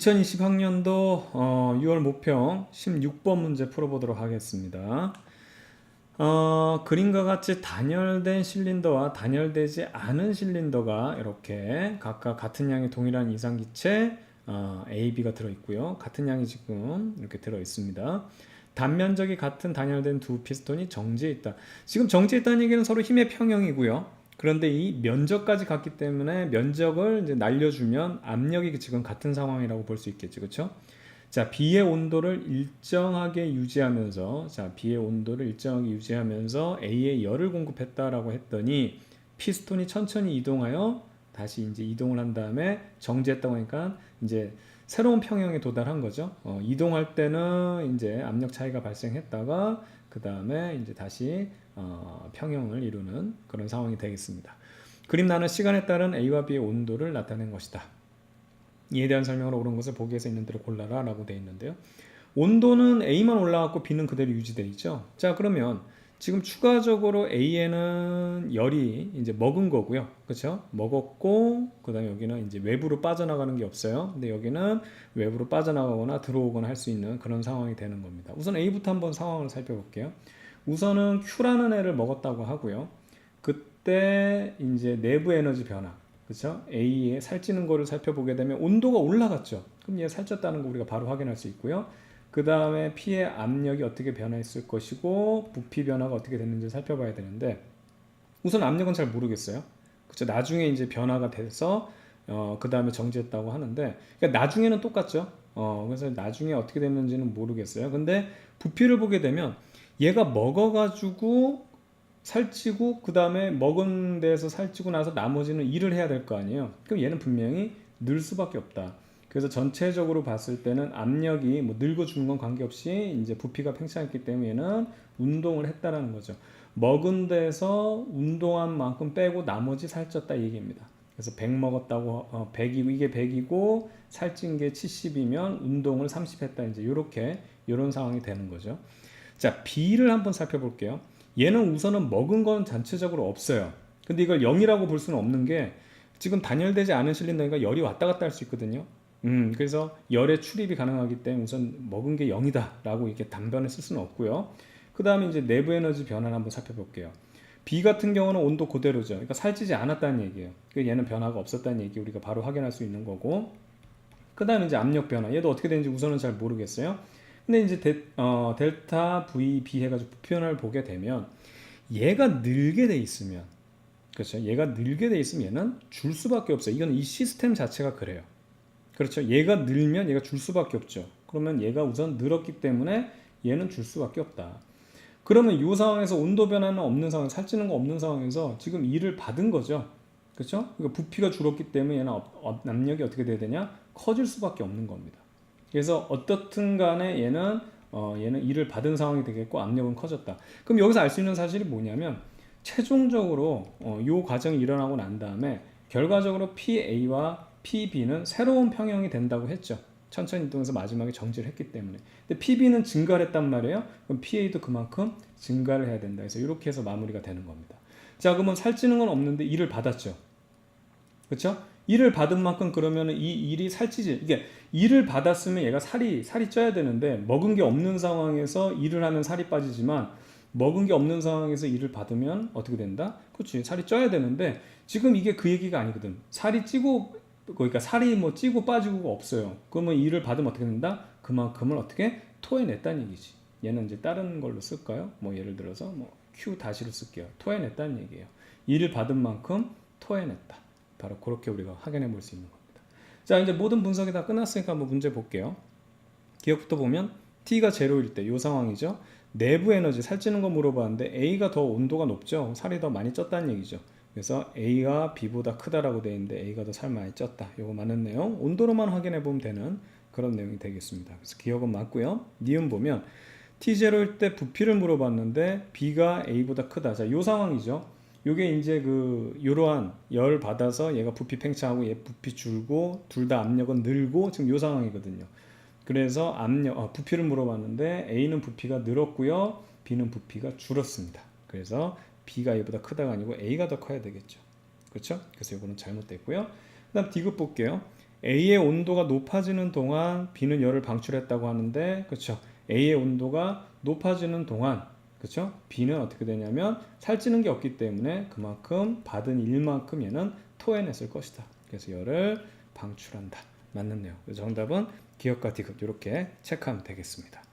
2020학년도 6월 모평 16번 문제 풀어보도록 하겠습니다. 그림과 같이 단열된 실린더와 단열되지 않은 실린더가 이렇게 각각 같은 양의 동일한 이상기체 A, B가 들어있고요. 같은 양이 지금 이렇게 들어있습니다. 단면적이 같은 단열된 두 피스톤이 정지해 있다. 지금 정지해 있다는 얘기는 서로 힘의 평형이고요. 그런데 이 면적까지 같기 때문에 면적을 이제 날려주면 압력이 지금 같은 상황이라고 볼 수 있겠죠. 그렇죠? 자, B의 온도를 일정하게 유지하면서 A에 열을 공급했다라고 했더니 피스톤이 천천히 이동하여 다시 이제 이동을 한 다음에 정지했다고 하니까 이제 새로운 평형에 도달한 거죠. 이동할 때는 이제 압력 차이가 발생했다가 그 다음에 이제 다시 평형을 이루는 그런 상황이 되겠습니다. 그림 나는 시간에 따른 A와 B의 온도를 나타낸 것이다. 이에 대한 설명으로 옳은 것을 보기에서 있는 대로 골라라 라고 되어 있는데요. 온도는 A만 올라갔고 B는 그대로 유지되어 있죠. 자, 그러면 지금 추가적으로 A에는 열이 이제 먹은 거고요. 그렇죠? 먹었고 그다음에 여기는 이제 외부로 빠져나가는 게 없어요. 근데 여기는 외부로 빠져나가거나 들어오거나 할 수 있는 그런 상황이 되는 겁니다. 우선 A부터 한번 상황을 살펴볼게요. 우선은 Q라는 애를 먹었다고 하고요. 그때 이제 내부 에너지 변화, 그렇죠? A에 살찌는 거를 살펴보게 되면 온도가 올라갔죠. 그럼 얘 살쪘다는 거 우리가 바로 확인할 수 있고요. 그 다음에 P의 압력이 어떻게 변화했을 것이고 부피 변화가 어떻게 됐는지 살펴봐야 되는데 우선 압력은 잘 모르겠어요. 그렇죠? 나중에 이제 변화가 돼서 그 다음에 정지했다고 하는데 그러니까 나중에는 똑같죠. 그래서 나중에 어떻게 됐는지는 모르겠어요. 근데 부피를 보게 되면 얘가 먹어가지고 살찌고 그 다음에 먹은 데에서 살찌고 나서 나머지는 일을 해야 될 거 아니에요. 그럼 얘는 분명히 늘 수밖에 없다. 그래서 전체적으로 봤을 때는 압력이 뭐 늙어주는 건 관계없이 이제 부피가 팽창했기 때문에 얘는 운동을 했다라는 거죠. 먹은 데서 운동한 만큼 빼고 나머지 살쪘다 이 얘기입니다. 그래서 100 먹었다고 100이고 이게 100이고 살찐 게 70이면 운동을 30 했다 이제 이런 상황이 되는 거죠. 자, B를 한번 살펴볼게요. 얘는 우선은 먹은 건 전체적으로 없어요. 근데 이걸 0이라고 볼 수는 없는 게 지금 단열되지 않은 실린더니까 열이 왔다 갔다 할 수 있거든요. 그래서 열의 출입이 가능하기 때문에 우선 먹은 게 0이다 라고 이렇게 단변에 쓸 수는 없고요. 그 다음에 이제 내부 에너지 변화를 한번 살펴볼게요. B 같은 경우는 온도 그대로죠. 그러니까 살찌지 않았다는 얘기예요. 얘는 변화가 없었다는 얘기 우리가 바로 확인할 수 있는 거고. 그 다음에 이제 압력 변화. 얘도 어떻게 되는지 우선은 잘 모르겠어요. 근데 이제 델타 V B 해가지고 부피 변화를 보게 되면 얘가 늘게 돼 있으면 그렇죠. 얘가 늘게 돼 있으면 얘는 줄 수밖에 없어요. 이건 이 시스템 자체가 그래요. 그렇죠. 얘가 늘면 얘가 줄 수밖에 없죠. 그러면 얘가 우선 늘었기 때문에 얘는 줄 수밖에 없다. 그러면 이 상황에서 온도 변화는 없는 상황, 살찌는 거 없는 상황에서 지금 E를 받은 거죠. 그렇죠? 그러니까 부피가 줄었기 때문에 얘는 압력이 어떻게 돼야 되냐? 커질 수밖에 없는 겁니다. 그래서 어떻든 간에 얘는 E를 받은 상황이 되겠고 압력은 커졌다. 그럼 여기서 알 수 있는 사실이 뭐냐면 최종적으로 이 과정이 일어나고 난 다음에 결과적으로 PA와 PB는 새로운 평형이 된다고 했죠. 천천히 이동해서 마지막에 정지를 했기 때문에. 근데 PB는 증가를 했단 말이에요. 그럼 PA도 그만큼 증가를 해야 된다. 그래서 이렇게 해서 마무리가 되는 겁니다. 자, 그러면 살찌는 건 없는데 일을 받았죠. 그렇죠? 일을 받은 만큼 그러면 이 일이 살찌지. 이게 일을 받았으면 얘가 살이 쪄야 되는데 먹은 게 없는 상황에서 일을 하면 살이 빠지지만 먹은 게 없는 상황에서 일을 받으면 어떻게 된다? 그렇지. 살이 쪄야 되는데 지금 이게 그 얘기가 아니거든. 살이 찌고 그러니까 살이 뭐 찌고 빠지고가 없어요. 그러면 일을 받으면 어떻게 된다? 그만큼을 어떻게 토해냈다는 얘기지. 얘는 이제 다른 걸로 쓸까요? 뭐 예를 들어서 뭐 Q 다시로 쓸게요. 토해냈다는 얘기예요. 일을 받은 만큼 토해냈다. 바로 그렇게 우리가 확인해 볼 수 있는 겁니다. 자, 이제 모든 분석이 다 끝났으니까 한번 문제 볼게요. 기억부터 보면 T가 0일 때 이 상황이죠. 내부 에너지 살찌는 거 물어봤는데 A가 더 온도가 높죠. 살이 더 많이 쪘다는 얘기죠. 그래서 A가 B보다 크다라고 되어 있는데 A가 더 살 많이 쪘다. 이거 맞는 내용. 온도로만 확인해 보면 되는 그런 내용이 되겠습니다. 그래서 기억은 맞고요. 니은 보면 T0일 때 부피를 물어봤는데 B가 A보다 크다. 자, 이 상황이죠. 요게 이제 이러한 열 받아서 얘가 부피 팽창하고 얘 부피 줄고 둘 다 압력은 늘고 지금 요 상황이거든요. 그래서 부피를 물어봤는데 A는 부피가 늘었고요. B는 부피가 줄었습니다. 그래서 B가 A보다 크다가 아니고 A가 더 커야 되겠죠. 그렇죠? 그래서 이거는 잘못됐고요. 그 다음 D급 볼게요. A의 온도가 높아지는 동안 B는 열을 방출했다고 하는데, 그렇죠? A의 온도가 높아지는 동안, 그렇죠? B는 어떻게 되냐면 살찌는 게 없기 때문에 그만큼 받은 일만큼 얘는 토해냈을 것이다. 그래서 열을 방출한다. 맞는 내용. 그래서 정답은 기역과 디귿 이렇게 체크하면 되겠습니다.